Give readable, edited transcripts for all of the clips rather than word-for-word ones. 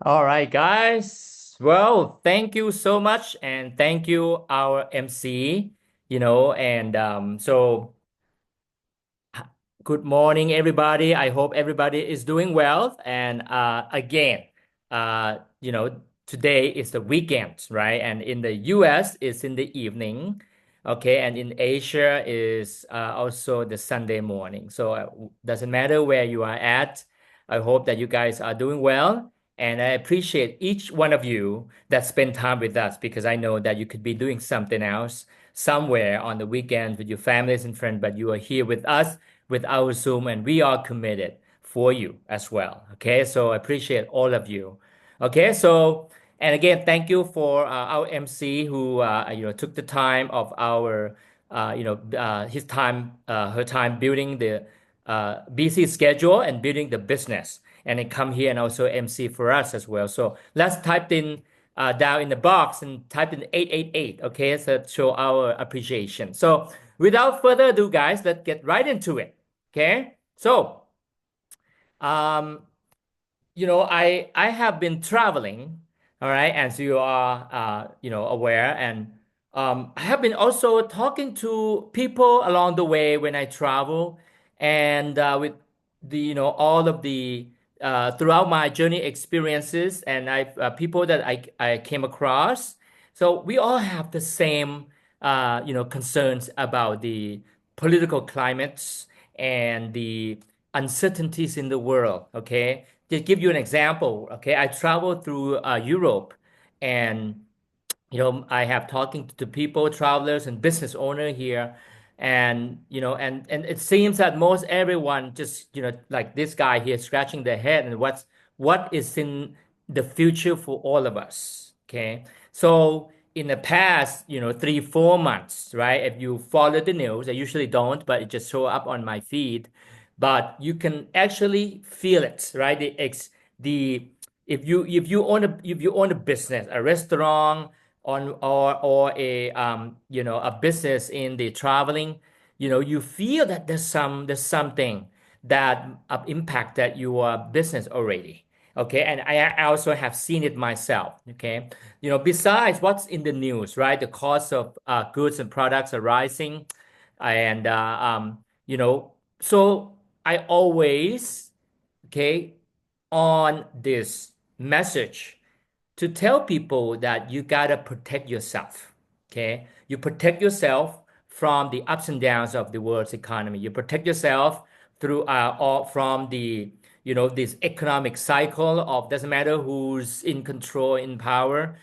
All right, guys. Well, thank you so much, and thank you, our MC. Good morning, everybody. I hope everybody is doing well. And again, today is the weekend, right? And in the US, it's in the evening. Okay. And in Asia is also the Sunday morning. So doesn't matter where you are at. I hope that you guys are doing well. And I appreciate each one of you that spend time with us because I know that you could be doing something else somewhere on the weekend with your families and friends, but you are here with us with our Zoom, and we are committed for you as well. Okay, so I appreciate all of you. Okay, so and again, thank you for our MC who took the time of our his time her time building the busy schedule and building the business, and then come here and also MC for us as well. So let's type in down in the box and type in 888. Okay, so show our appreciation. So without further ado, guys, let's get right into it. Okay, so um, I have been traveling, all right, as you are aware, and I have been also talking to people along the way when I travel, and with the all of the throughout my journey experiences, and I people that I came across. So we all have the same concerns about the political climates and the uncertainties in the world. Okay, to give you an example, okay, I traveled through Europe, and I have talking to people, travelers, and business owner here, and and it seems that most everyone just like this guy here scratching their head and what is in the future for all of us. Okay, so in the past 3 4 months, right? If you follow the news, I usually don't, but it just show up on my feed. But you can actually feel it, right? The if you own a business, a restaurant, on or a a business in the traveling, you feel that there's something that impacted your business already. Okay, and I also have seen it myself. Okay, besides what's in the news, right? The cost of goods and products are rising, and so I always, okay, on this message to tell people that you gotta protect yourself. Okay, you protect yourself from the ups and downs of the world's economy. You protect yourself through all from the this economic cycle of doesn't matter who's in control in power.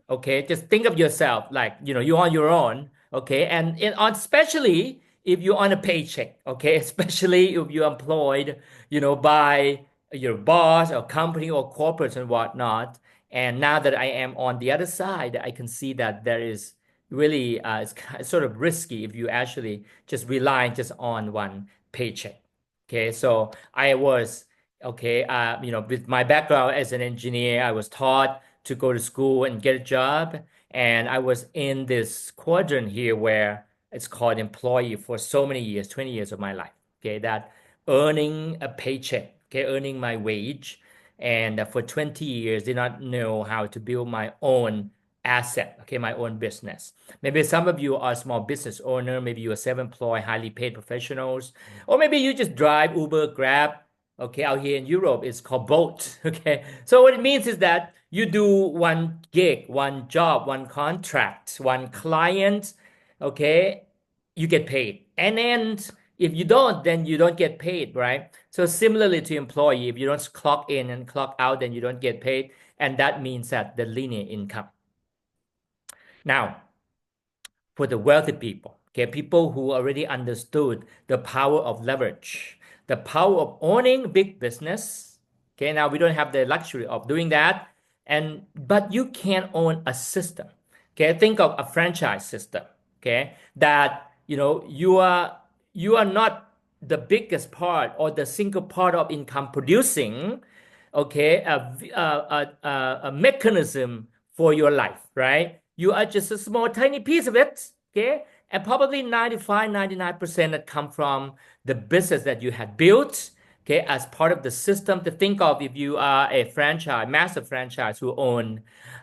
Okay, just think of yourself like you're on your own. Okay, and especially if you're on a paycheck. Okay, especially if you're employed by your boss or company or corporates and whatnot. And now that I am on the other side, I can see that there is really it's sort of risky if you actually just rely just on one paycheck. Okay, so I was okay. With my background as an engineer, I was taught to go to school and get a job, and I was in this quadrant here where it's called employee for so many years, 20 years of my life. Okay, that earning a paycheck, okay, earning my wage, and for 20 years did not know how to build my own asset, okay, my own business. Maybe some of you are small business owner, maybe you're self-employed, highly paid professionals, or maybe you just drive Uber, Grab. Okay, out here in Europe, it's called Bolt. Okay, so what it means is that you do one gig, one job, one contract, one client. Okay, you get paid, and then if you don't, then you don't get paid, right? So similarly to employee, if you don't clock in and clock out, then you don't get paid, and that means that the linear income. Now, for the wealthy people, okay, people who already understood the power of leverage, the power of owning big business. Okay, now we don't have the luxury of doing that, and but you can own a system. Okay, think of a franchise system. Okay, that you are not the biggest part or the single part of income producing. Okay, a mechanism for your life, right? You are just a small tiny piece of it. Okay, and probably 95, 99% that come from the business that you had built, okay, as part of the system. To think of, if you are a franchise, massive franchise who own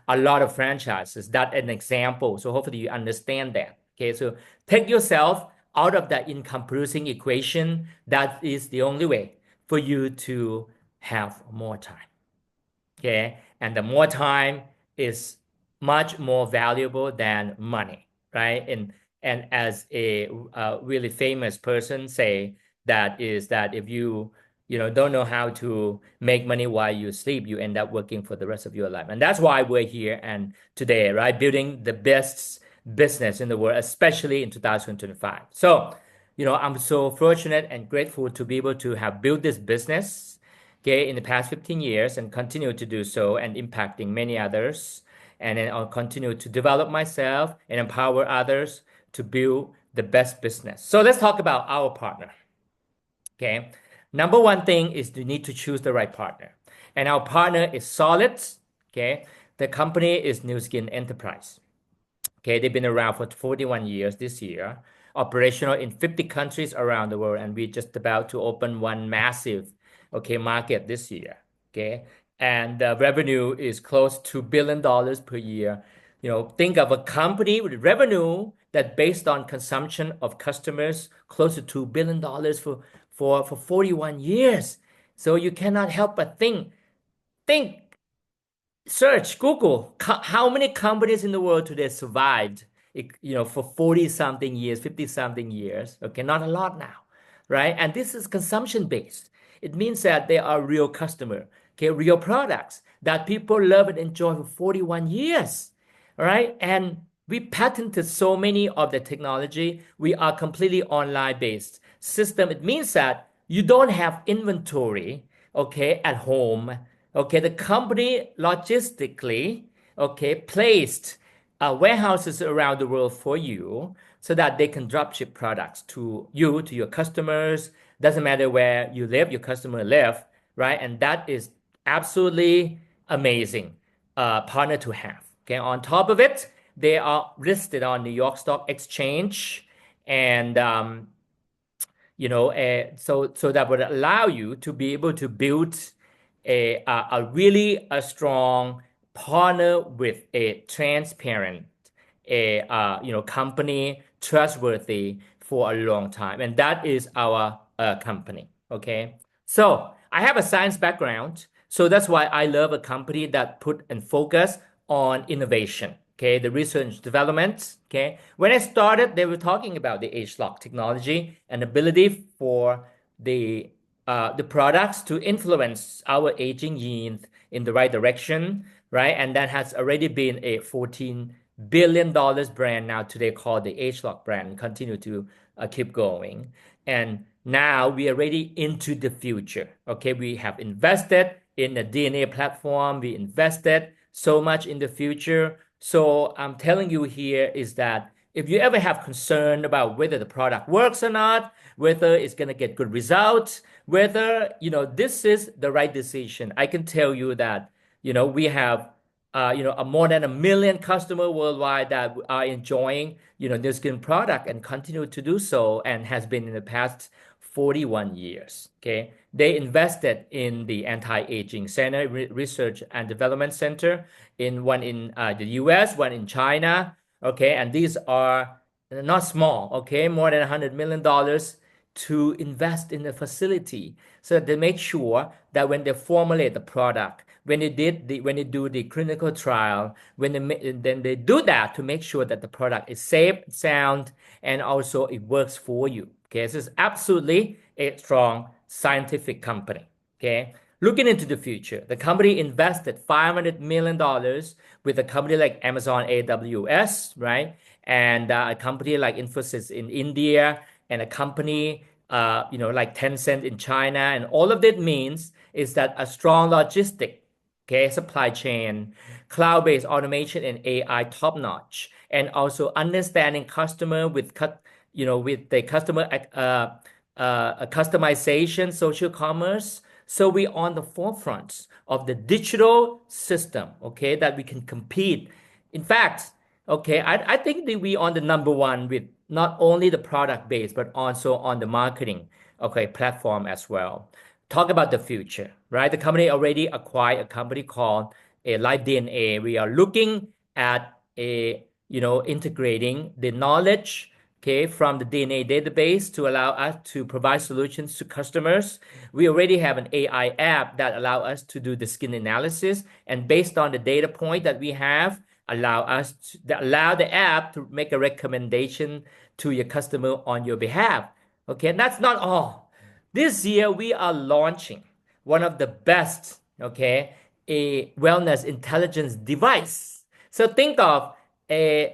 a lot of franchises, that's an example. So hopefully you understand that. Okay, so take yourself out of that income producing equation. That is the only way for you to have more time. Okay, and the more time is much more valuable than money, right? And as a really famous person say, that is that if you don't know how to make money while you sleep, you end up working for the rest of your life. And that's why we're here and today, right? Building the best business in the world, especially in 2025. So I'm so fortunate and grateful to be able to have built this business, okay, in the past 15 years and continue to do so and impacting many others. And then I'll continue to develop myself and empower others to build the best business. So let's talk about our partner. Okay. Number one thing is you need to choose the right partner. And our partner is solid. Okay. The company is New Skin Enterprise. Okay, they've been around for 41 years this year, operational in 50 countries around the world, and we're just about to open one massive, okay, market this year. Okay, and the revenue is close to $1 billion per year. Think of a company with revenue that based on consumption of customers close to $2 billion for 41 years. So you cannot help but think search Google how many companies in the world today survived for 40 something years, 50 something years. Okay, not a lot now, right? And this is consumption based. It means that they are real customer, okay, real products that people love and enjoy for 41 years. All right, and we patented so many of the technology. We are completely online based system. It means that you don't have inventory, okay, at home. Okay, the company logistically, okay, placed warehouses around the world for you so that they can drop ship products to you, to your customers. Doesn't matter where you live, your customer live, right? And that is absolutely amazing partner to have. Okay, on top of it, they are listed on New York Stock Exchange, and so that would allow you to be able to build a really a strong partner with a transparent company, trustworthy for a long time, and that is our company. Okay, so I have a science background, so that's why I love a company that put and focus on innovation. Okay, the research development. Okay, when I started, they were talking about the age lock technology and ability for the products to influence our aging genes in the right direction, right? And that has already been a $14 billion brand now today called the ageLock brand, continue to keep going. And now we are ready into the future. Okay, we have invested in the DNA platform. We invested so much in the future. So I'm telling you here is that if you ever have concern about whether the product works or not, whether it's going to get good results, whether this is the right decision, I can tell you that we have more than 1 million customers worldwide that are enjoying their skin product and continue to do so, and has been in the past 41 years. Okay, they invested in the anti-aging center, research and development center, in one in the US, one in China. Okay, and these are not small. Okay, more than $100 million to invest in the facility so that they make sure that when they formulate the product, when they do the clinical trial, then they do that to make sure that the product is safe, sound, and also it works for you. Okay, this is absolutely a strong scientific company. Okay, looking into the future, the company invested $500 million with a company like Amazon AWS, right? And a company like Infosys in India, and a company like Tencent in China. And all of that means is that a strong logistic, okay, supply chain, cloud-based automation and AI top-notch, and also understanding customer with the customer customization, social commerce. So we on the forefront of the digital system, okay, that we can compete. In fact, okay, I think that we on the number one with not only the product base, but also on the marketing, okay, platform as well. Talk about the future, right? The company already acquired a company called Live DNA. We are looking at integrating the knowledge, okay, from the DNA database to allow us to provide solutions to customers. We already have an AI app that allow us to do the skin analysis, and based on the data point that we have, allow the app to make a recommendation to your customer on your behalf. Okay, and that's not all. This year we are launching one of the best, okay, a wellness intelligence device. So think of an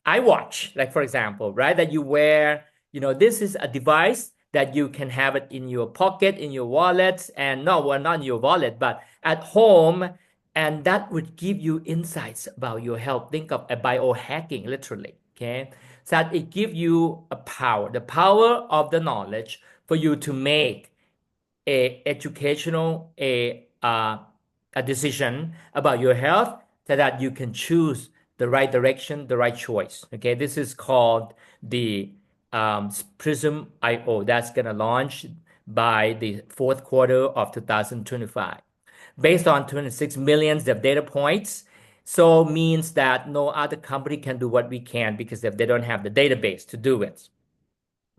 iWatch, like for example, right, that you wear. This is a device that you can have it in your pocket, in your wallet, and no, well, not in your wallet, but at home, and that would give you insights about your health. Think of a biohacking, literally. Okay, so that it gives you the power of the knowledge for you to make a decision about your health, so that you can choose the right direction, the right choice. Okay, this is called the Prism IO. That's gonna launch by the fourth quarter of 2025, based on 26 millions of data points. So means that no other company can do what we can, because if they don't have the database to do it.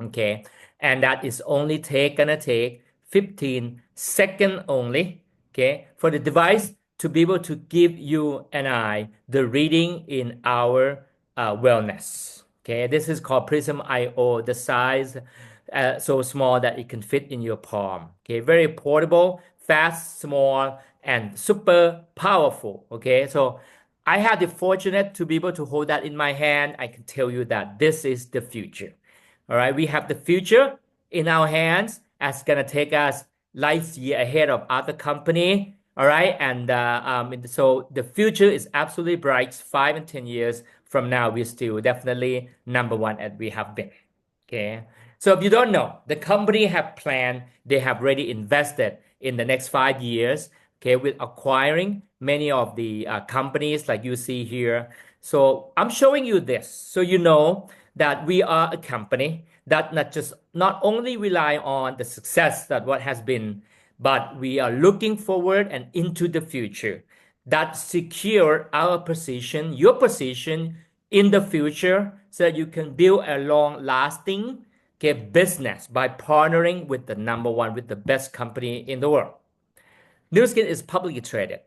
Okay, and that is only gonna take 15 seconds only, okay, for the device to be able to give you and I the reading in our wellness. Okay, this is called Prism IO. The size so small that it can fit in your palm. Okay, very portable, fast, small, and super powerful. Okay, so I had the fortunate to be able to hold that in my hand. I can tell you that this is the future. All right, we have the future in our hands. That's gonna take us light year ahead of other company. All right, and so the future is absolutely bright. 5 and 10 years from now, we're still definitely number one as we have been. Okay, so if you don't know, the company have planned. They have already invested in the next 5 years. Okay, with acquiring many of the companies like you see here. So I'm showing you this so you know that we are a company that not only rely on the success that what has been, but we are looking forward and into the future that secure our position, your position in the future, so that you can build a long lasting, okay, business by partnering with the number one, with the best company in the world. Nu Skin is publicly traded.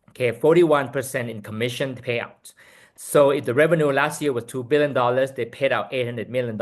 Okay, 41% in commission payout. So if the revenue last year was $2 billion, they paid out $800 million.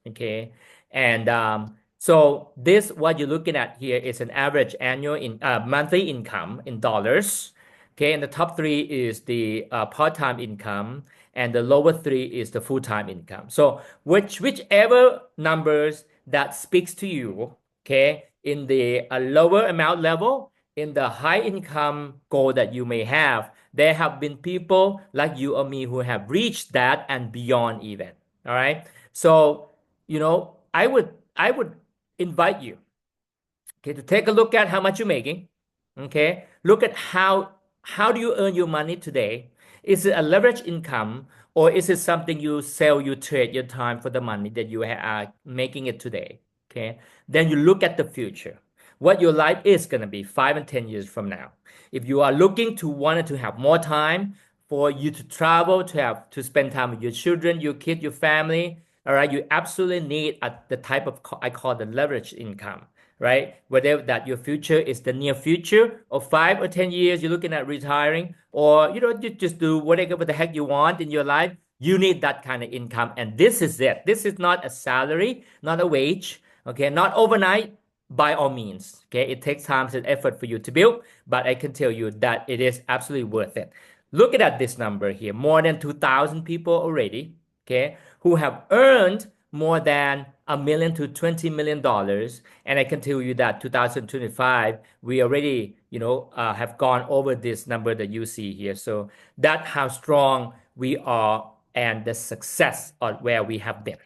Okay, and so this, what you're looking at here, is an average monthly income in dollars. Okay, and the top three is the part-time income, and the lower three is the full-time income. So whichever numbers that speaks to you, okay, in the lower amount level, in the high income goal that you may have, there have been people like you or me who have reached that and beyond even. All right. So, I would invite you, okay, to take a look at how much you're making. Okay. Look at how do you earn your money today? Is it a leverage income, or is it something you sell, you trade your time for the money that you are making it today? Okay. Then you look at the future, what your life is going to be 5 and 10 years from now. If you are looking to wanted to have more time for you to travel, to spend time with your children, your kid, your family, all right, you absolutely need the type of, I call the leverage income, right? Whether that your future is the near future of 5 or 10 years, you're looking at retiring, or you just do whatever the heck you want in your life. You need that kind of income, and this is it. This is not a salary, not a wage, okay, not overnight. By all means, okay, it takes time and effort for you to build, but I can tell you that it is absolutely worth it. Look at this number here, more than 2,000 people already, okay, who have earned more than $1 million to $20 million. And I can tell you that 2025, we already, have gone over this number that you see here. So that's how strong we are and the success of where we have been.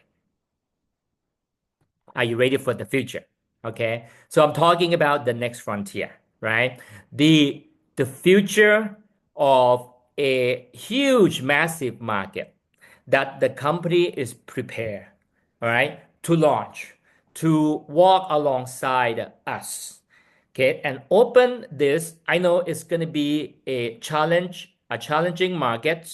Are you ready for the future? Okay. So I'm talking about the next frontier, right? The future of a huge, massive market that the company is prepared, all right, to launch, to walk alongside us, okay, and open this. I know it's going to be a challenging market,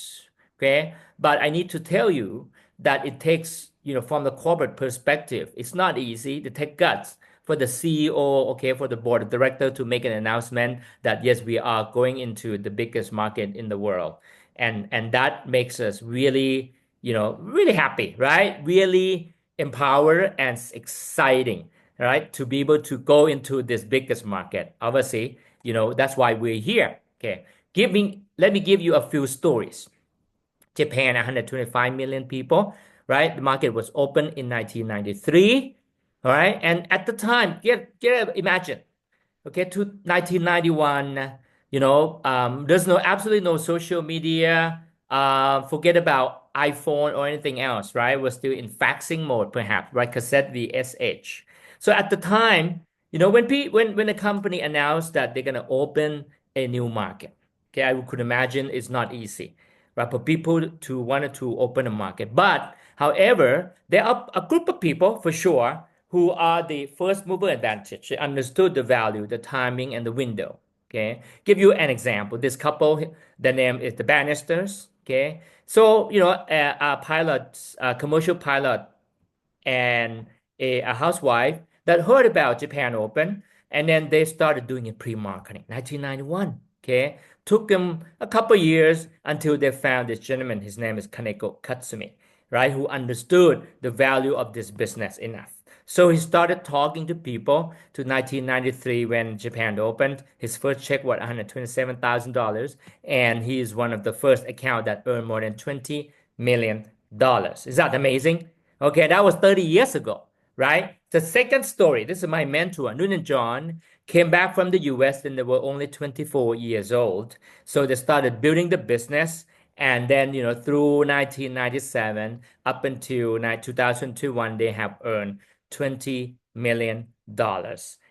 okay, but I need to tell you that it takes, from the corporate perspective, it's not easy to take guts for the CEO, okay, for the board of director to make an announcement that yes, we are going into the biggest market in the world, and that makes us really, really happy, right? Really empowered and exciting, right? To be able to go into this biggest market. Obviously, that's why we're here. Okay, let me give you a few stories. Japan, 125 million people, right? The market was open in 1993, all right? And at the time, imagine, okay, to 1991, there's absolutely no social media. Forget about iPhone or anything else, right? We're still in faxing mode, perhaps, right? Cassette VSH. So at the time, when a company announced that they're gonna open a new market, okay, I could imagine it's not easy, right, for people to want to open a market. But however, there are a group of people for sure who are the first mover advantage. They understood the value, the timing, and the window. Okay, give you an example. This couple, the name is the Bannisters. Okay, so a pilot, a commercial pilot, and a housewife that heard about Japan Open, and then they started doing a pre-marketing. 1991. Okay, took them a couple years until they found this gentleman. His name is Kaneko Katsumi, right? Who understood the value of this business enough. So he started talking to people to 1993 when Japan opened. His first check was $127,000, and he is one of the first account that earned more than $20 million. Is that amazing? Okay, that was 30 years ago, right? The second story, this is my mentor, Noon and John, came back from the US and they were only 24 years old. So they started building the business. And then, through 1997 up until 2021, they have earned $20 million.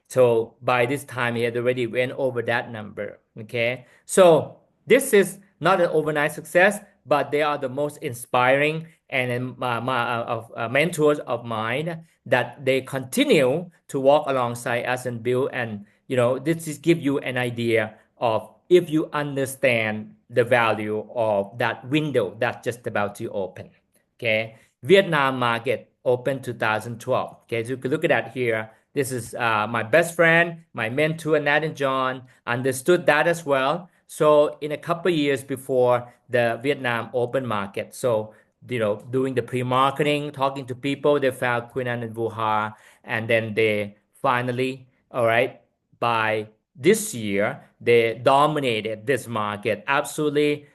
So by this time, he had already went over that number. Okay. So this is not an overnight success, but they are the most inspiring and mentors of mine that they continue to walk alongside us and build. And, this is give you an idea of if you understand the value of that window that's just about to open. Okay. Vietnam market open 2012. Okay. So you can look at that here. This is my best friend, my mentor, Nat and John, understood that as well. So in a couple of years before the Vietnam open market, so doing the pre-marketing, talking to people, they found Queen Anne and Vuha, and then they finally, all right, by this year, they dominated this market absolutely,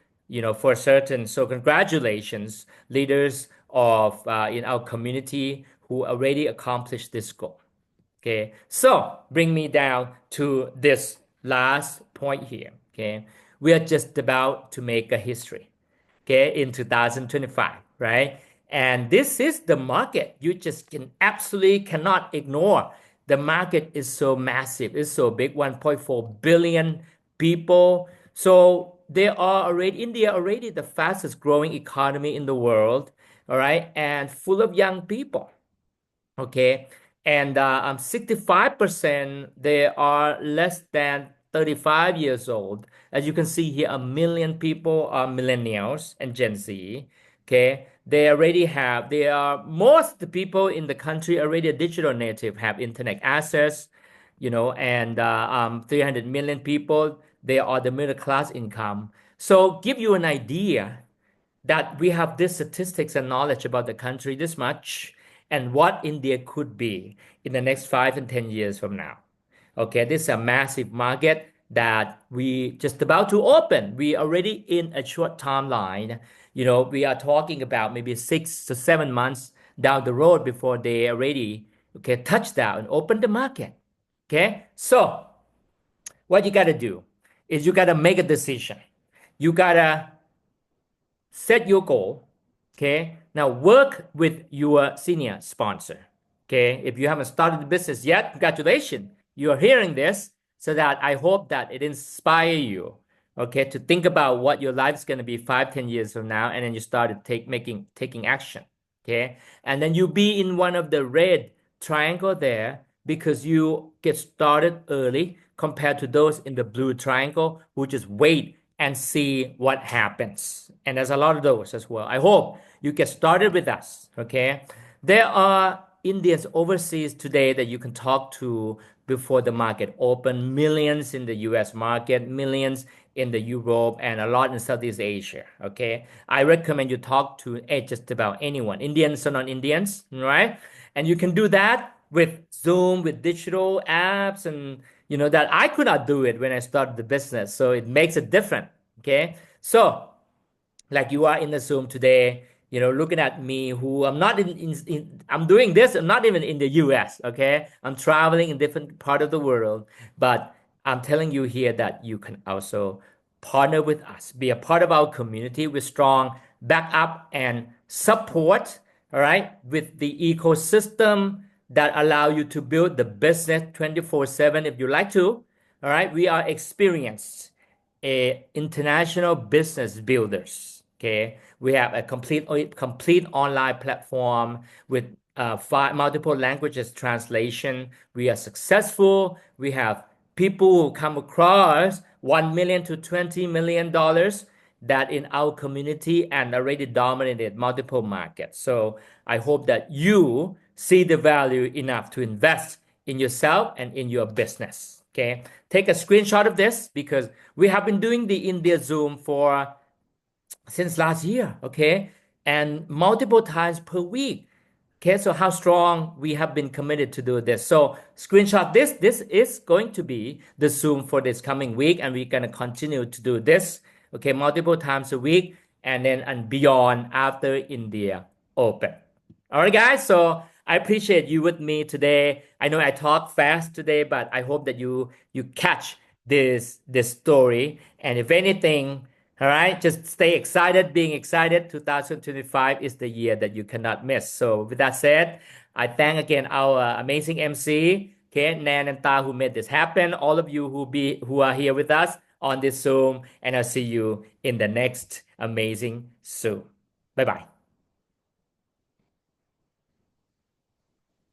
for certain. So congratulations, leaders of in our community who already accomplished this goal. Okay, so bring me down to this last point here. Okay, we are just about to make a history. Okay, in 2025, right? And this is the market. You just absolutely cannot ignore. The market is so massive. It's so big, 1.4 billion people. So India already the fastest growing economy in the world. All right, and full of young people. Okay, and 65% they are less than 35 years old. As you can see here, a million people are millennials and Gen Z. Okay, they are most of the people in the country already a digital native, have internet access, and 300 million people, they are the middle class income. So give you an idea that we have this statistics and knowledge about the country this much and what India could be in the next 5 and 10 years from now. Okay, this is a massive market that we just about to open. We already in a short timeline. We are talking about maybe 6 to 7 months down the road before they already touch down and open the market. Okay, so what you gotta do is you gotta make a decision. You gotta set your goal. Okay, now work with your senior sponsor. Okay, if you haven't started the business yet, congratulations, you are hearing this, so that I hope that it inspire you. okay, to think about what your life is going to be 5, 10 years from now, and then you started taking action, okay, and then you be in one of the red triangle there because you get started early compared to those in the blue triangle who just wait and see what happens. And there's a lot of those as well. I hope you get started with us, okay? There are Indians overseas today that you can talk to before the market open, millions in the US market, millions in the Europe, and a lot in Southeast Asia, okay? I recommend you talk to just about anyone, Indians or non-Indians, right? And you can do that with Zoom, with digital apps, and that I could not do it when I started the business. So it makes it different. Okay. So like you are in the Zoom today, looking at me who I'm not I'm doing this, I'm not even in the US, okay? I'm traveling in different part of the world, but I'm telling you here that you can also partner with us, be a part of our community with strong backup and support, all right, with the ecosystem that allow you to build the business 24/7 if you like to, all right? We are experienced international business builders. Okay, we have a complete online platform with multiple languages translation. We are successful. We have people who come across $1 million to $20 million that in our community and already dominated multiple markets. So I hope that you see the value enough to invest in yourself and in your business. Okay, take a screenshot of this because we have been doing the India Zoom for since last year, okay, and multiple times per week. Okay, so how strong we have been committed to do this. So screenshot this. This is going to be the Zoom for this coming week, and we're gonna continue to do this, okay, multiple times a week, and then and beyond after India open. All right, guys. So I appreciate you with me today. I know I talk fast today, but I hope that you catch this story. And if anything, all right, just stay excited. Being excited. 2025 is the year that you cannot miss. So with that said, I thank again our amazing MC, okay, Nan and Ta, who made this happen. All of you who are here with us on this Zoom, and I'll see you in the next amazing Zoom. Bye bye.